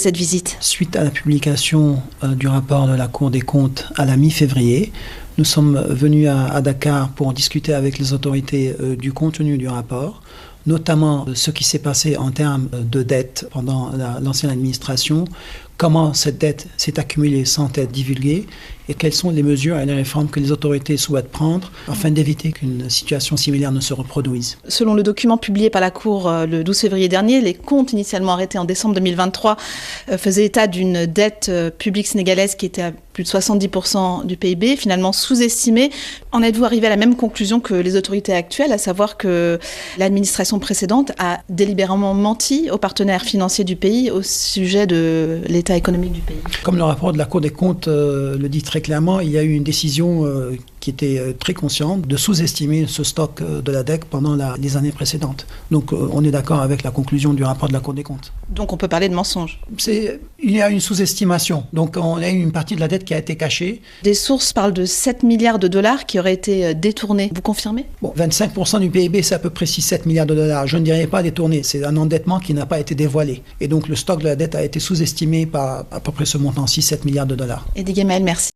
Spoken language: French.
cette visite? Suite à la publication du rapport de la Cour des comptes à la mi-février, nous sommes venus à Dakar pour discuter avec les autorités du contenu du rapport, notamment ce qui s'est passé en termes de dette pendant l'ancienne administration, comment cette dette s'est accumulée sans être divulguée et quelles sont les mesures et les réformes que les autorités souhaitent prendre afin d'éviter qu'une situation similaire ne se reproduise. Selon le document publié par la Cour le 12 février dernier, les comptes initialement arrêtés en décembre 2023 faisaient état d'une dette publique sénégalaise qui était à plus de 70% du PIB, finalement sous-estimée. En êtes-vous arrivé à la même conclusion que les autorités actuelles, à savoir que l'administration précédente a délibérément menti aux partenaires financiers du pays au sujet de l'état économique du pays? Comme le rapport de la Cour des comptes le dit très clairement, il y a eu une décision qui était très consciente de sous-estimer ce stock de la dette pendant les années précédentes. Donc on est d'accord avec la conclusion du rapport de la Cour des comptes. Donc on peut parler de mensonge? Il y a une sous-estimation. Donc on a une partie de la dette qui a été cachée. Des sources parlent de 7 milliards de dollars qui auraient été détournés. Vous confirmez? 25% du PIB, c'est à peu près 6-7 milliards de dollars. Je ne dirais pas détourné, c'est un endettement qui n'a pas été dévoilé. Et donc le stock de la dette a été sous-estimé par à peu près ce montant, 6-7 milliards de dollars. Eddy Guémel, merci.